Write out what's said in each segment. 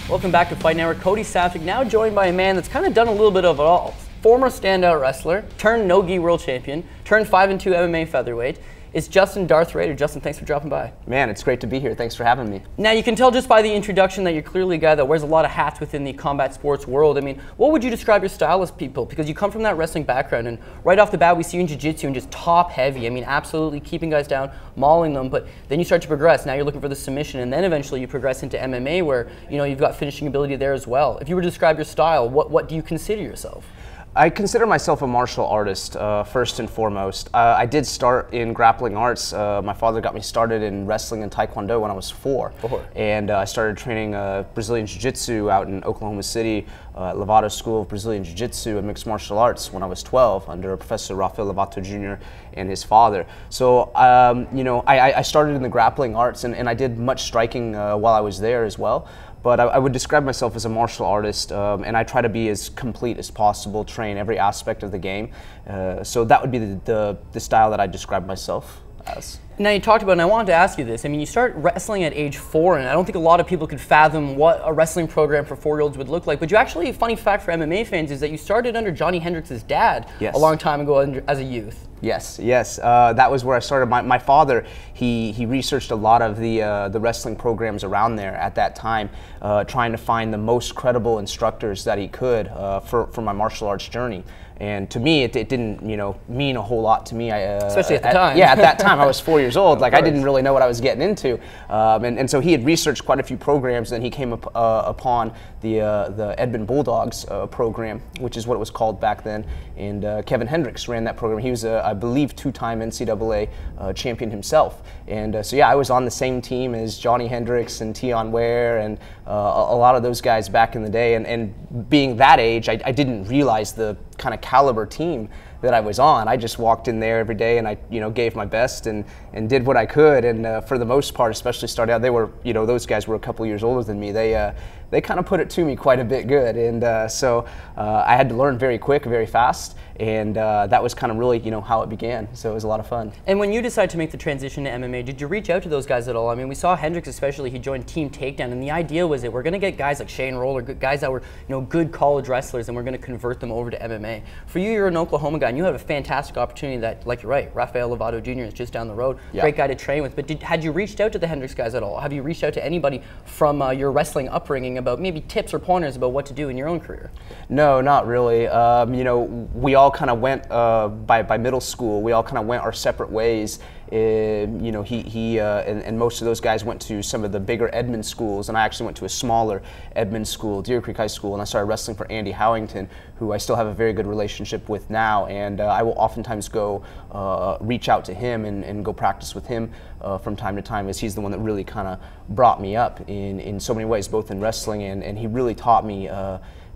Welcome back to Fight Network. Cody Safik now joined by a man that's kind of done a little bit of it all. Former standout wrestler, turned no-gi world champion, turned 5-2 MMA featherweight. It's Justin Darth Rader. Justin, thanks for dropping by. Man, it's great to be here. Thanks for having me. Now, you can tell just by the introduction that you're clearly a guy that wears a lot of hats within the combat sports world. I mean, what would you describe your style as, people? Because you come from that wrestling background, and right off the bat, we see you in jiu-jitsu and just top heavy. I mean, absolutely keeping guys down, mauling them, but then you start to progress. Now you're looking for the submission, and then eventually you progress into MMA where, you know, you've got finishing ability there as well. If you were to describe your style, what do you consider yourself? I consider myself a martial artist, first and foremost. I did start in grappling arts. My father got me started in wrestling and taekwondo when I was 4. And I started training Brazilian Jiu-Jitsu out in Oklahoma City, Lovato School of Brazilian Jiu-Jitsu and Mixed Martial Arts when I was 12 under Professor Rafael Lovato Jr. and his father. So, you know, I started in the grappling arts and I did much striking while I was there as well. But I would describe myself as a martial artist, and I try to be as complete as possible, train every aspect of the game. So that would be the style that I describe myself as. Now, you talked about, and I wanted to ask you this, I mean, you start wrestling at age 4, and I don't think a lot of people could fathom what a wrestling program for 4-year-olds would look like, but you actually, a funny fact for MMA fans is that you started under Johnny Hendricks' dad a long time ago as a youth. Yes, yes, that was where I started. My father, he researched a lot of the wrestling programs around there at that time, trying to find the most credible instructors that he could for my martial arts journey. And to me, it didn't, you know, mean a whole lot to me. Especially at the time. Yeah, at that time, I was 4 years old. Like, I didn't really know what I was getting into. And so he had researched quite a few programs, and he came upon the Edmund Bulldogs program, which is what it was called back then. And Kevin Hendricks ran that program. He was, I believe, 2-time NCAA champion himself. And so, yeah, I was on the same team as Johnny Hendricks and Tion Ware and a lot of those guys back in the day. And being that age, I didn't realize the kind of caliber team that I was on. I just walked in there every day and I, you know, gave my best and did what I could. And for the most part, especially starting out, they were, you know, those guys were a couple years older than me. They kind of put it to me quite a bit good. And so I had to learn very quick, very fast. And that was kind of really, you know, how it began. So it was a lot of fun. And when you decided to make the transition to MMA, did you reach out to those guys at all? I mean, we saw Hendricks especially, he joined Team Takedown, and the idea was that we're going to get guys like Shane Roller, guys that were, you know, good college wrestlers, and we're going to convert them over to MMA. For you, you're an Oklahoma guy, and you have a fantastic opportunity that, like you're right, Rafael Lovato Jr. is just down the road, great guy to train with. But had you reached out to the Hendricks guys at all? Have you reached out to anybody from your wrestling upbringing about maybe tips or pointers about what to do in your own career? No, not really. You know, we all kind of went by middle school. We all kind of went our separate ways. You know, he and most of those guys went to some of the bigger Edmond schools, and I actually went to a smaller Edmond school, Deer Creek High School, and I started wrestling for Andy Howington, who I still have a very good relationship with now, and I will oftentimes go reach out to him and go practice with him from time to time, as he's the one that really kind of brought me up in so many ways, both in wrestling and he really taught me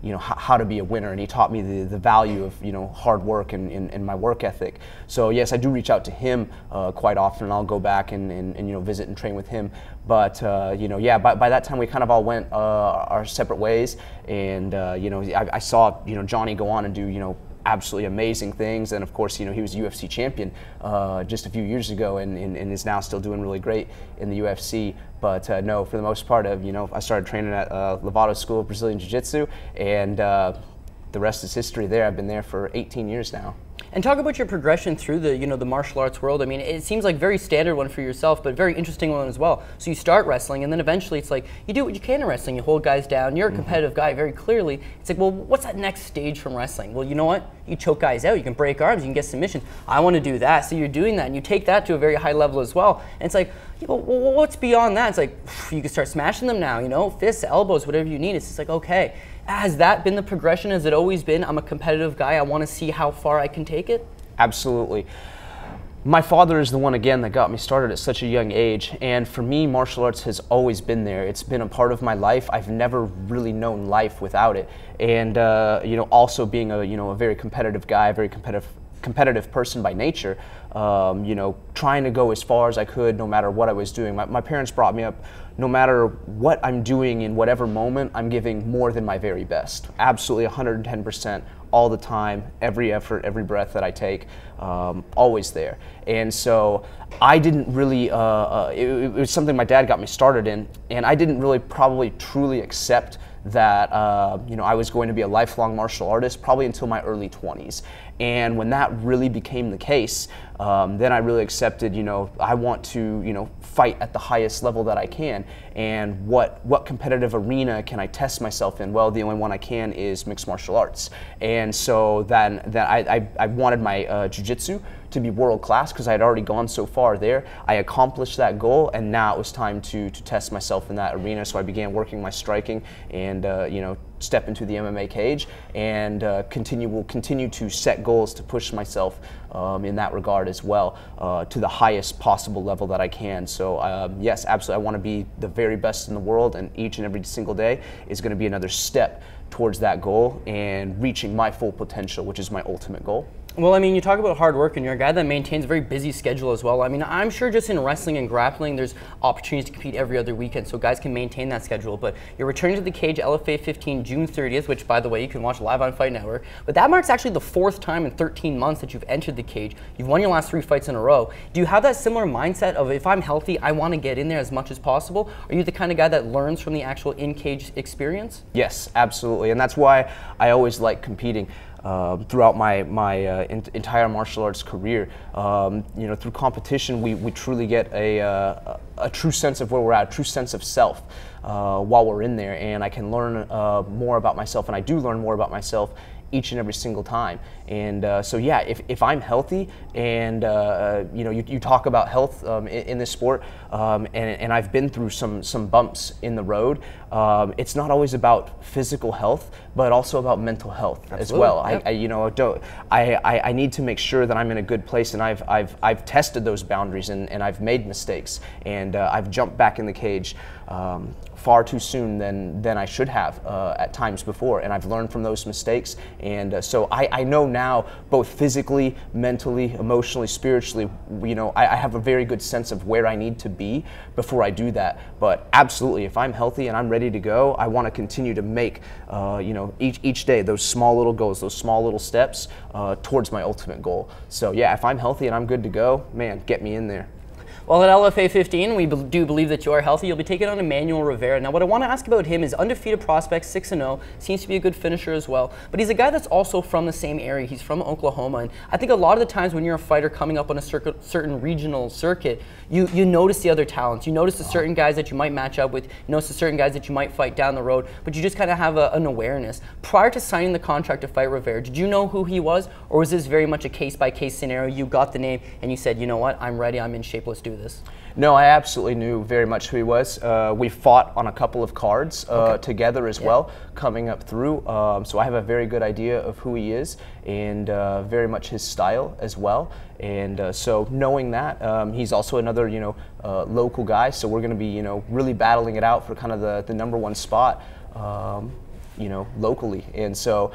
you know, how to be a winner, and he taught me the value of, you know, hard work and my work ethic. So yes, I do reach out to him quite often, and I'll go back and you know, visit and train with him. But you know, yeah, by that time we kind of all went our separate ways, and you know, I saw, you know, Johnny go on and do, you know, absolutely amazing things, and of course, you know, he was UFC champion just a few years ago, and is now still doing really great in the UFC. But no, for the most part, you know, I started training at Lovato School of Brazilian Jiu-Jitsu, and the rest is history there. I've been there for 18 years now. And talk about your progression through the, you know, the martial arts world. I mean, it seems like very standard one for yourself, but very interesting one as well. So you start wrestling, and then eventually it's like, you do what you can in wrestling. You hold guys down. You're a competitive guy, very clearly. It's like, well, what's that next stage from wrestling? Well, you know what? You choke guys out. You can break arms. You can get submission. I want to do that. So you're doing that, and you take that to a very high level as well. And it's like, well, what's beyond that? It's like, you can start smashing them now, you know, fists, elbows, whatever you need. It's just like, okay. Has that been the progression? Has it always been, I'm a competitive guy, I want to see how far I can take it? Absolutely. My father is the one, again, that got me started at such a young age, and for me, martial arts has always been there. It's been a part of my life. I've never really known life without it. And you know, also being a, you know, a very competitive guy, a very competitive person by nature, you know, trying to go as far as I could no matter what I was doing. My parents brought me up, no matter what I'm doing in whatever moment, I'm giving more than my very best. Absolutely 110% all the time, every effort, every breath that I take, always there. And so I didn't really, it was something my dad got me started in, and I didn't really probably truly accept that I was going to be a lifelong martial artist probably until my early 20s. And when that really became the case, then I really accepted, I want to, fight at the highest level that I can. And what competitive arena can I test myself in? Well, the only one I can is mixed martial arts. And so then I wanted my jiu-jitsu to be world class because I had already gone so far there. I accomplished that goal, and now it was time to test myself in that arena. So I began working my striking and step into the MMA cage, and will continue to set goals to push myself in that regard as well, to the highest possible level that I can. So yes, absolutely, I want to be the very best in the world, and each and every single day is going to be another step towards that goal and reaching my full potential, which is my ultimate goal. Well, I mean, you talk about hard work, and you're a guy that maintains a very busy schedule as well. I mean, I'm sure just in wrestling and grappling, there's opportunities to compete every other weekend, so guys can maintain that schedule. But you're returning to the cage LFA 15 June 30th, which, by the way, you can watch live on Fight Network. But that marks actually the 4th time in 13 months that you've entered the cage. You've won your last 3 fights in a row. Do you have that similar mindset of, if I'm healthy, I want to get in there as much as possible? Are you the kind of guy that learns from the actual in-cage experience? Yes, absolutely, and that's why I always like competing. Throughout my entire martial arts career, through competition, we truly get a true sense of where we're at, a true sense of self while we're in there, and I can learn more about myself, and I do learn more about myself each and every single time. And so yeah, if I'm healthy, and you talk about health in this sport, and I've been through some bumps in the road. It's not always about physical health, but also about mental health as well. Yep. I need to make sure that I'm in a good place, and I've tested those boundaries, and I've made mistakes, and I've jumped back in the cage far too soon than I should have at times before, and I've learned from those mistakes. And so I know now, both physically, mentally, emotionally, spiritually, I have a very good sense of where I need to be before I do that. But absolutely, if I'm healthy and I'm ready to go, I want to continue to make each day those small little goals, those small little steps towards my ultimate goal. So yeah, if I'm healthy and I'm good to go, man, get me in there. Well, at LFA 15, we do believe that you are healthy. You'll be taking on Emmanuel Rivera. Now, what I want to ask about him is undefeated prospect, 6-0, seems to be a good finisher as well. But he's a guy that's also from the same area. He's from Oklahoma, and I think a lot of the times when you're a fighter coming up on a certain regional circuit, you notice the other talents. You notice the certain guys that you might match up with. You notice the certain guys that you might fight down the road. But you just kind of have an awareness. Prior to signing the contract to fight Rivera, did you know who he was, or was this very much a case-by-case scenario? You got the name, and you said, you know what, I'm ready, I'm in shape, let's do this. No, I absolutely knew very much who he was. We fought on a couple of cards together as well, coming up through. So I have a very good idea of who he is, and very much his style as well. And so knowing that, he's also another local guy. So we're going to be really battling it out for kind of the #1 spot, locally. And so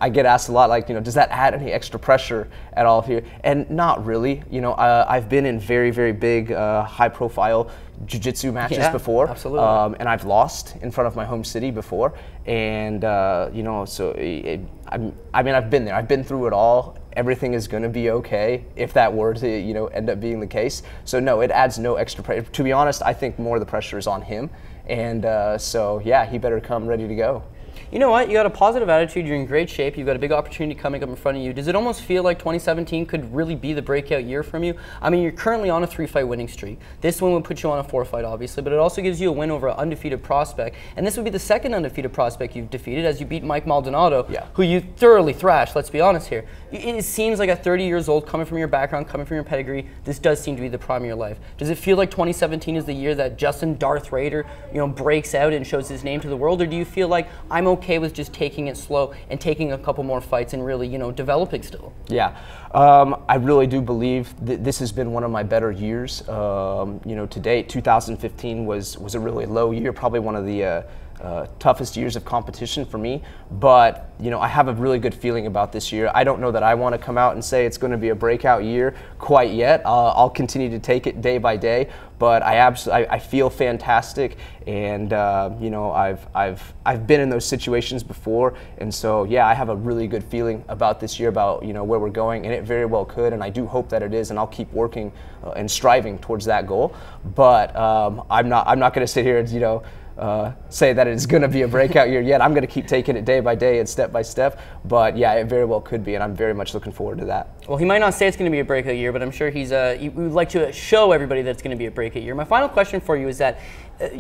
I get asked a lot, like, does that add any extra pressure at all here? And not really. I've been in very, very big, high-profile jiu-jitsu matches before. Absolutely. And I've lost in front of my home city before. And, so I've been there. I've been through it all. Everything is going to be okay if that were to, end up being the case. So no, it adds no extra pressure. To be honest, I think more of the pressure is on him. And so, yeah, he better come ready to go. You know what? You got a positive attitude. You're in great shape. You've got a big opportunity coming up in front of you. Does it almost feel like 2017 could really be the breakout year from you? I mean, you're currently on a 3-fight winning streak. This one would put you on a 4-fight, obviously, but it also gives you a win over an undefeated prospect. And this would be the second undefeated prospect you've defeated, as you beat Mike Maldonado, who you thoroughly thrashed, let's be honest here. It seems like at 30 years old, coming from your background, coming from your pedigree, this does seem to be the prime of your life. Does it feel like 2017 is the year that Justin Darth Rader, breaks out and shows his name to the world? Or do you feel like I'm okay with just taking it slow and taking a couple more fights and really, developing still? Yeah, I really do believe that this has been one of my better years. To date, 2015 was a really low year, probably one of the toughest years of competition for me, but I have a really good feeling about this year. I don't know that I want to come out and say it's going to be a breakout year quite yet. I'll continue to take it day by day, but I feel fantastic, and I've been in those situations before, and so yeah, I have a really good feeling about this year, about where we're going, and it very well could, and I do hope that it is, and I'll keep working and striving towards that goal. But I'm not going to sit here and say that it's going to be a breakout year yet. I'm going to keep taking it day by day and step by step, but yeah, it very well could be, and I'm very much looking forward to that. Well, he might not say it's going to be a breakout year, but I'm sure he would like to show everybody that it's going to be a breakout year. My final question for you is that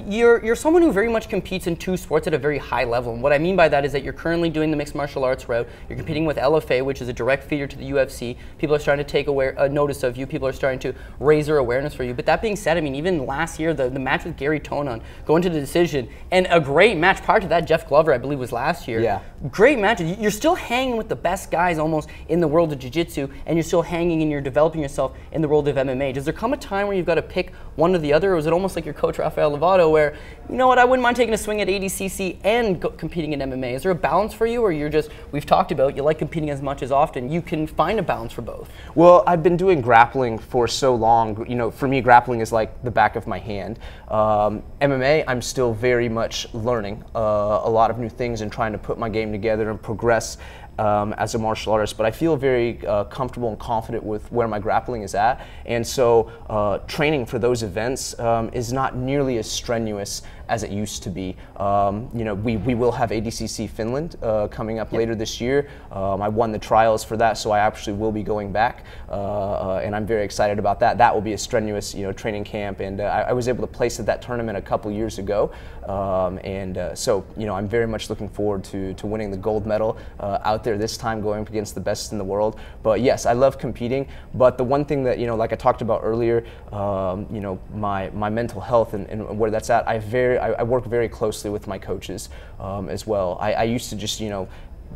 you're someone who very much competes in two sports at a very high level, and what I mean by that is that you're currently doing the mixed martial arts route. You're competing with LFA, which is a direct feeder to the UFC. People are starting to take notice of you. People are starting to raise their awareness for you. But that being said, I mean, even last year, the match with Gary Tonon, going to the decision, and a great match prior to that, Jeff Glover, I believe, was last year. Yeah. Great matches. You're still hanging with the best guys almost in the world of jiu-jitsu, and you're still hanging and you're developing yourself in the world of MMA. Does there come a time where you've got to pick one or the other, or is it almost like your coach Rafael Lovato, where, you know what, I wouldn't mind taking a swing at ADCC and competing in MMA? Is there a balance for you, or you're just, we've talked about, you like competing as much as often, you can find a balance for both? Well, I've been doing grappling for so long. For me, grappling is like the back of my hand. MMA, I'm still very much learning a lot of new things and trying to put my game together and progress as a martial artist, but I feel very comfortable and confident with where my grappling is at, and so training for those events is not nearly as strenuous as it used to be. We will have ADCC Finland coming up later this year. I won the trials for that, so I actually will be going back, and I'm very excited about that. That will be a strenuous training camp, and I was able to place at that tournament a couple years ago, so I'm very much looking forward to winning the gold medal out there this time, going up against the best in the world. But yes, I love competing, but the one thing that, like I talked about earlier, my mental health and where that's at, I work very closely with my coaches as well. I used to just,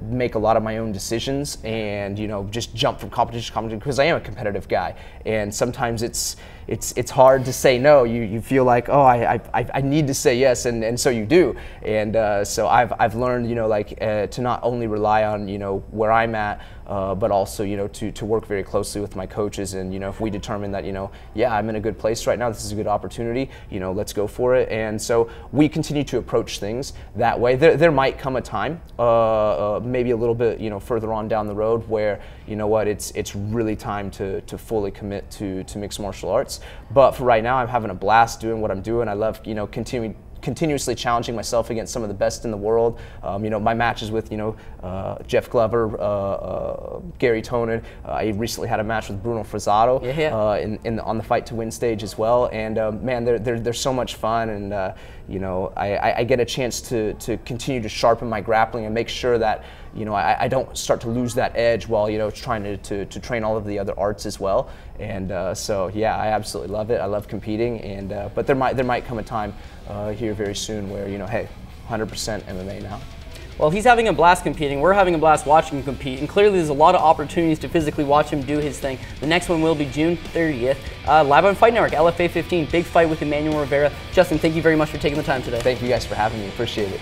make a lot of my own decisions and just jump from competition to competition, because I am a competitive guy, and sometimes it's hard to say no. You feel like, oh, I need to say yes, and so you do, and so I've learned to not only rely on where I'm at, but also to work very closely with my coaches, and if we determine that yeah, I'm in a good place right now, this is a good opportunity, let's go for it. And so we continue to approach things that way. There might come a time maybe a little bit further on down the road where it's really time to fully commit to mixed martial arts, but for right now I'm having a blast doing what I'm doing. I love continuously challenging myself against some of the best in the world. My matches with Jeff Glover, Gary Tonon. I recently had a match with Bruno Frazzato on the Fight to Win stage as well. And man, they're so much fun, and I get a chance to continue to sharpen my grappling and make sure that I don't start to lose that edge while trying to train all of the other arts as well. And so yeah, I absolutely love it. I love competing, and but there might come a time here very soon where hey, 100% MMA now. Well, he's having a blast competing. We're having a blast watching him compete, and clearly there's a lot of opportunities to physically watch him do his thing. The next one will be June 30th, live on Fight Network, LFA 15, big fight with Emmanuel Rivera. Justin, thank you very much for taking the time today. Thank you guys for having me. Appreciate it.